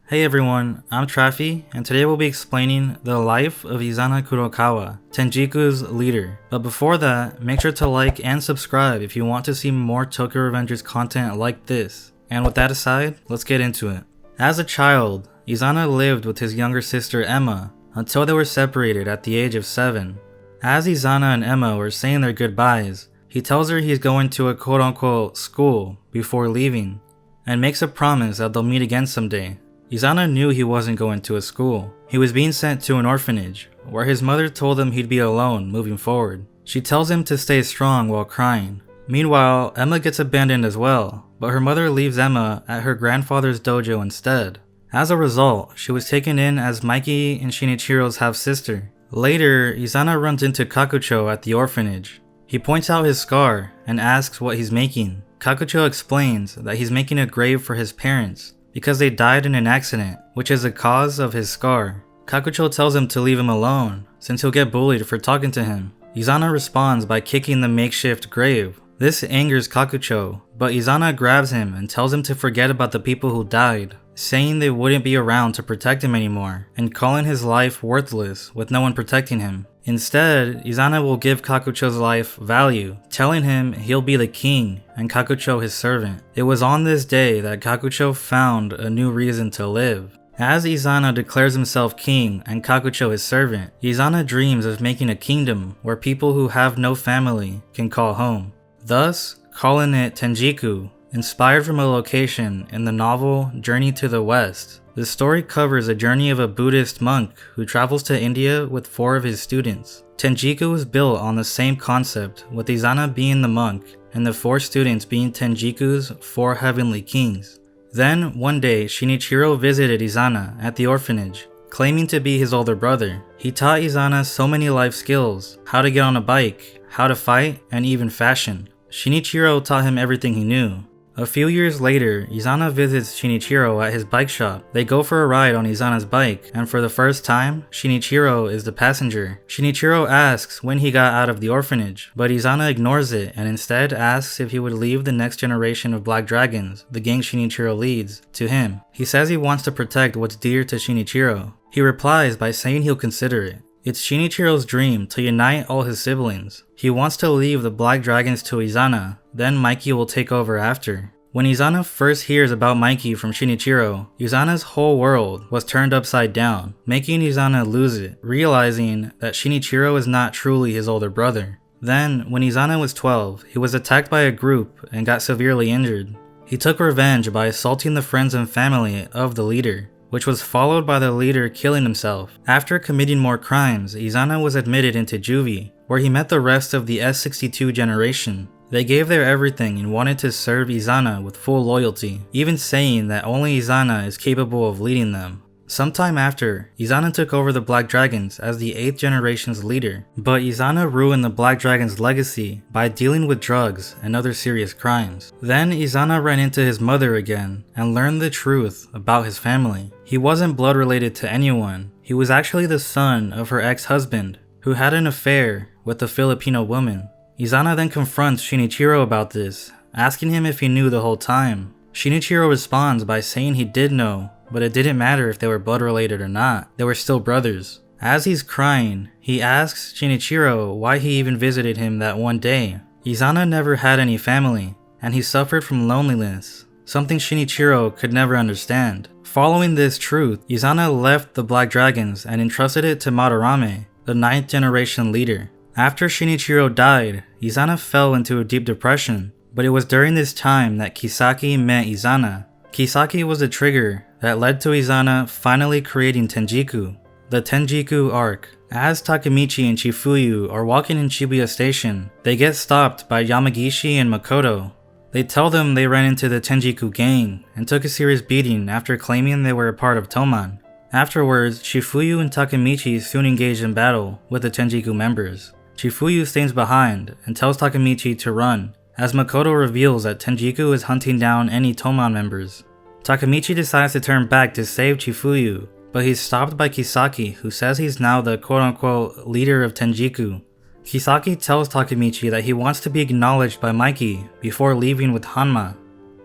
Hey everyone, I'm Traffy, and today we'll be explaining the life of Izana Kurokawa, Tenjiku's leader. But before that, make sure to like and subscribe if you want to see more Tokyo Revengers content like this. And with that aside, let's get into it. As a child, Izana lived with his younger sister Emma until they were separated at the age of 7. As Izana and Emma were saying their goodbyes, he tells her he's going to a quote-unquote school before leaving, and makes a promise that they'll meet again someday. Izana knew he wasn't going to a school. He was being sent to an orphanage, where his mother told him he'd be alone moving forward. She tells him to stay strong while crying. Meanwhile, Emma gets abandoned as well, but her mother leaves Emma at her grandfather's dojo instead. As a result, she was taken in as Mikey and Shinichiro's half-sister. Later, Izana runs into Kakucho at the orphanage. He points out his scar and asks what he's making. Kakucho explains that he's making a grave for his parents because they died in an accident, which is the cause of his scar. Kakucho tells him to leave him alone, since he'll get bullied for talking to him. Izana responds by kicking the makeshift grave. This angers Kakucho, but Izana grabs him and tells him to forget about the people who died, saying they wouldn't be around to protect him anymore, and calling his life worthless with no one protecting him. Instead, Izana will give Kakucho's life value, telling him he'll be the king and Kakucho his servant. It was on this day that Kakucho found a new reason to live. As Izana declares himself king and Kakucho his servant, Izana dreams of making a kingdom where people who have no family can call home, thus calling it Tenjiku, inspired from a location in the novel Journey to the West. The story covers a journey of a Buddhist monk who travels to India with 4 of his students. Tenjiku was built on the same concept, with Izana being the monk and the 4 students being Tenjiku's 4 heavenly kings. Then, one day, Shinichiro visited Izana at the orphanage, claiming to be his older brother. He taught Izana so many life skills: how to get on a bike, how to fight, and even fashion. Shinichiro taught him everything he knew. A few years later, Izana visits Shinichiro at his bike shop. They go for a ride on Izana's bike, and for the first time, Shinichiro is the passenger. Shinichiro asks when he got out of the orphanage, but Izana ignores it and instead asks if he would leave the next generation of Black Dragons, the gang Shinichiro leads, to him. He says he wants to protect what's dear to Shinichiro. He replies by saying he'll consider it. It's Shinichiro's dream to unite all his siblings. He wants to leave the Black Dragons to Izana, then Mikey will take over after. When Izana first hears about Mikey from Shinichiro, Izana's whole world was turned upside down, making Izana lose it, realizing that Shinichiro is not truly his older brother. Then, when Izana was 12, he was attacked by a group and got severely injured. He took revenge by assaulting the friends and family of the leader, which was followed by the leader killing himself. After committing more crimes, Izana was admitted into juvie, where he met the rest of the S62 generation. They gave their everything and wanted to serve Izana with full loyalty, even saying that only Izana is capable of leading them. Sometime after, Izana took over the Black Dragons as the 8th generation's leader, but Izana ruined the Black Dragon's legacy by dealing with drugs and other serious crimes. Then Izana ran into his mother again and learned the truth about his family. He wasn't blood related to anyone. He was actually the son of her ex-husband, who had an affair with a Filipino woman. Izana then confronts Shinichiro about this, asking him if he knew the whole time. Shinichiro responds by saying he did know, but it didn't matter if they were blood related or not, they were still brothers. As he's crying, he asks Shinichiro why he even visited him that one day. Izana never had any family, and he suffered from loneliness, something Shinichiro could never understand. Following this truth, Izana left the Black Dragons and entrusted it to Madarame, the 9th generation leader. After Shinichiro died, Izana fell into a deep depression, but it was during this time that Kisaki met Izana. Kisaki was the trigger that led to Izana finally creating Tenjiku, the Tenjiku arc. As Takemichi and Chifuyu are walking in Shibuya Station, they get stopped by Yamagishi and Makoto. They tell them they ran into the Tenjiku gang and took a serious beating after claiming they were a part of Toman. Afterwards, Chifuyu and Takemichi soon engage in battle with the Tenjiku members. Chifuyu stays behind and tells Takemichi to run, as Makoto reveals that Tenjiku is hunting down any Toman members. Takemichi decides to turn back to save Chifuyu, but he's stopped by Kisaki, who says he's now the quote-unquote leader of Tenjiku. Kisaki tells Takemichi that he wants to be acknowledged by Mikey before leaving with Hanma.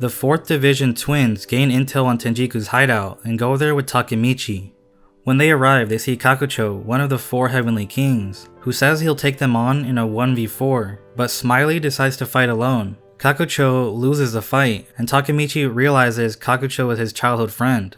The 4th Division twins gain intel on Tenjiku's hideout and go there with Takemichi. When they arrive, they see Kakucho, one of the 4 Heavenly Kings, who says he'll take them on in a 1v4, but Smiley decides to fight alone. Kakucho loses the fight, and Takemichi realizes Kakucho is his childhood friend.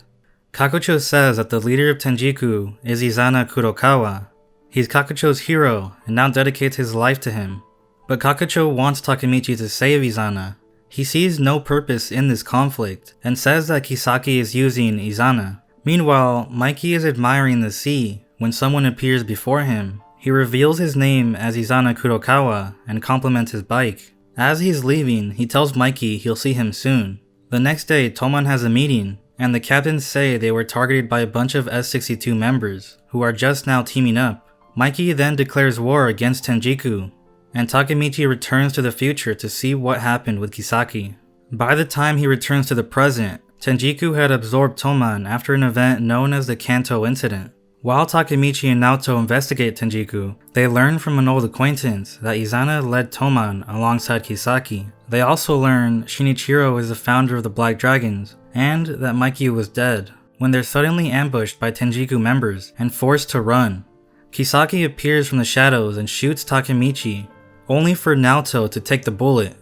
Kakucho says that the leader of Tenjiku is Izana Kurokawa. He's Kakucho's hero and now dedicates his life to him. But Kakucho wants Takemichi to save Izana. He sees no purpose in this conflict and says that Kisaki is using Izana. Meanwhile, Mikey is admiring the sea when someone appears before him. He reveals his name as Izana Kurokawa and compliments his bike. As he's leaving, he tells Mikey he'll see him soon. The next day, Toman has a meeting, and the captains say they were targeted by a bunch of S-62 members, who are just now teaming up. Mikey then declares war against Tenjiku, and Takemichi returns to the future to see what happened with Kisaki. By the time he returns to the present, Tenjiku had absorbed Toman after an event known as the Kanto Incident. While Takemichi and Naoto investigate Tenjiku, they learn from an old acquaintance that Izana led Toman alongside Kisaki. They also learn Shinichiro is the founder of the Black Dragons, and that Mikey was dead, when they're suddenly ambushed by Tenjiku members and forced to run. Kisaki appears from the shadows and shoots Takemichi, only for Naoto to take the bullet.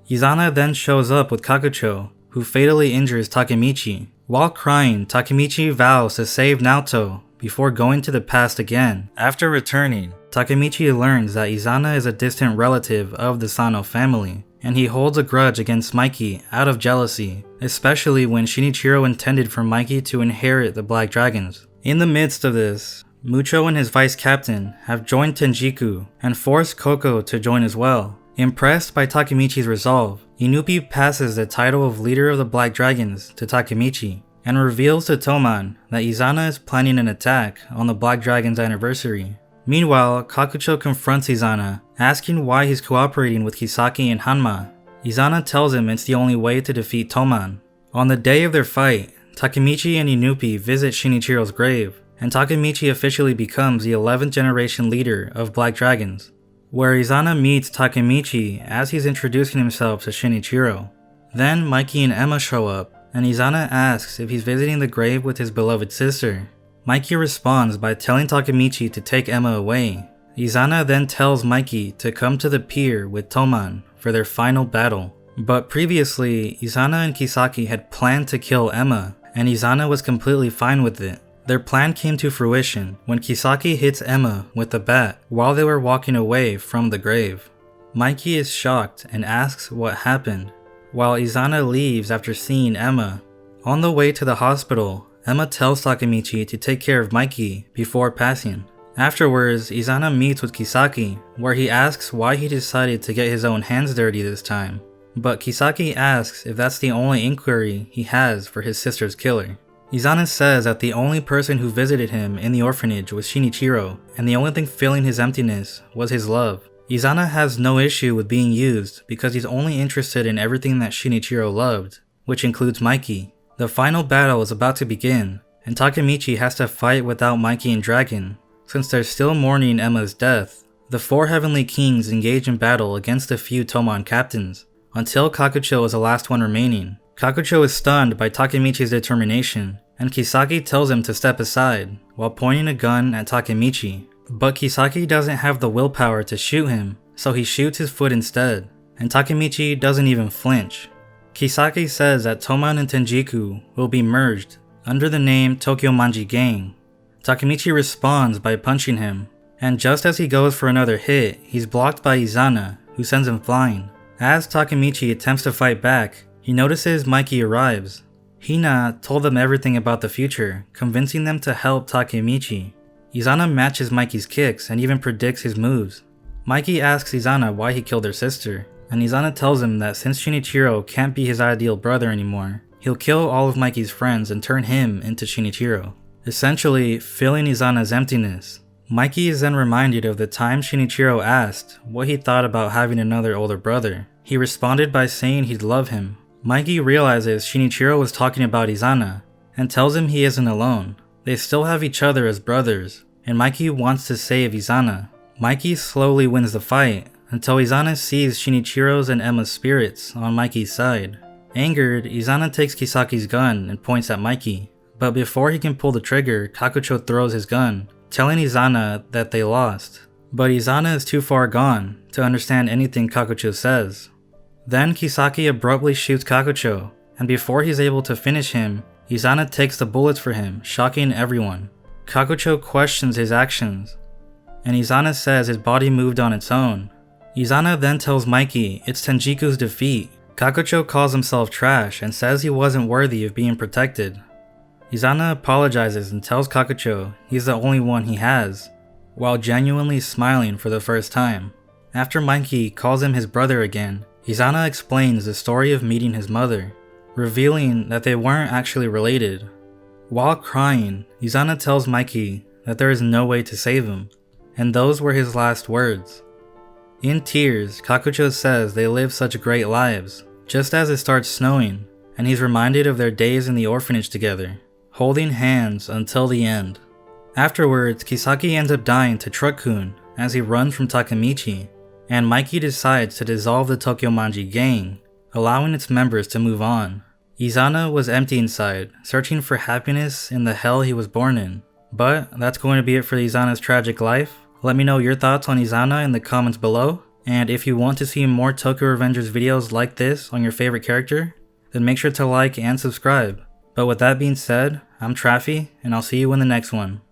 Izana then shows up with Kakucho, who fatally injures Takemichi. While crying, Takemichi vows to save Naoto before going to the past again. After returning, Takemichi learns that Izana is a distant relative of the Sano family, and he holds a grudge against Mikey out of jealousy, especially when Shinichiro intended for Mikey to inherit the Black Dragons. In the midst of this, Mucho and his vice captain have joined Tenjiku and forced Koko to join as well. Impressed by Takemichi's resolve, Inupi passes the title of leader of the Black Dragons to Takemichi, and reveals to Toman that Izana is planning an attack on the Black Dragon's anniversary. Meanwhile, Kakucho confronts Izana, asking why he's cooperating with Kisaki and Hanma. Izana tells him it's the only way to defeat Toman. On the day of their fight, Takemichi and Inupi visit Shinichiro's grave, and Takemichi officially becomes the 11th generation leader of Black Dragons, where Izana meets Takemichi as he's introducing himself to Shinichiro. Then Mikey and Emma show up, and Izana asks if he's visiting the grave with his beloved sister. Mikey responds by telling Takemichi to take Emma away. Izana then tells Mikey to come to the pier with Toman for their final battle. But previously, Izana and Kisaki had planned to kill Emma, and Izana was completely fine with it. Their plan came to fruition when Kisaki hits Emma with a bat while they were walking away from the grave. Mikey is shocked and asks what happened, while Izana leaves after seeing Emma. On the way to the hospital, Emma tells Takemichi to take care of Mikey before passing. Afterwards, Izana meets with Kisaki, where he asks why he decided to get his own hands dirty this time. But Kisaki asks if that's the only inquiry he has for his sister's killer. Izana says that the only person who visited him in the orphanage was Shinichiro, and the only thing filling his emptiness was his love. Izana has no issue with being used because he's only interested in everything that Shinichiro loved, which includes Mikey. The final battle is about to begin, and Takemichi has to fight without Mikey and Dragon, since they're still mourning Emma's death. The 4 Heavenly Kings engage in battle against a few Toman captains, until Kakucho is the last one remaining. Kakucho is stunned by Takemichi's determination, and Kisaki tells him to step aside, while pointing a gun at Takemichi. But Kisaki doesn't have the willpower to shoot him, so he shoots his foot instead, and Takemichi doesn't even flinch. Kisaki says that Toman and Tenjiku will be merged under the name Tokyo Manji Gang. Takemichi responds by punching him, and just as he goes for another hit, he's blocked by Izana, who sends him flying. As Takemichi attempts to fight back, he notices Mikey arrives. Hina told them everything about the future, convincing them to help Takemichi. Izana matches Mikey's kicks and even predicts his moves. Mikey asks Izana why he killed her sister, and Izana tells him that since Shinichiro can't be his ideal brother anymore, he'll kill all of Mikey's friends and turn him into Shinichiro, essentially filling Izana's emptiness. Mikey is then reminded of the time Shinichiro asked what he thought about having another older brother. He responded by saying he'd love him. Mikey realizes Shinichiro was talking about Izana, and tells him he isn't alone. They still have each other as brothers, and Mikey wants to save Izana. Mikey slowly wins the fight, until Izana sees Shinichiro's and Emma's spirits on Mikey's side. Angered, Izana takes Kisaki's gun and points at Mikey, but before he can pull the trigger, Kakucho throws his gun, telling Izana that they lost. But Izana is too far gone to understand anything Kakucho says. Then Kisaki abruptly shoots Kakucho, and before he's able to finish him, Izana takes the bullets for him, shocking everyone. Kakucho questions his actions, and Izana says his body moved on its own. Izana then tells Mikey it's Tenjiku's defeat. Kakucho calls himself trash and says he wasn't worthy of being protected. Izana apologizes and tells Kakucho he's the only one he has, while genuinely smiling for the first time. After Mikey calls him his brother again, Izana explains the story of meeting his mother, revealing that they weren't actually related. While crying, Izana tells Mikey that there is no way to save him, and those were his last words. In tears, Kakucho says they lived such great lives, just as it starts snowing, and he's reminded of their days in the orphanage together, holding hands until the end. Afterwards, Kisaki ends up dying to Truck-kun as he runs from Takemichi, and Mikey decides to dissolve the Tokyomanji gang, allowing its members to move on. Izana was empty inside, searching for happiness in the hell he was born in. But that's going to be it for Izana's tragic life. Let me know your thoughts on Izana in the comments below, and if you want to see more Tokyo Revengers videos like this on your favorite character, then make sure to like and subscribe. But with that being said, I'm Traffy, and I'll see you in the next one.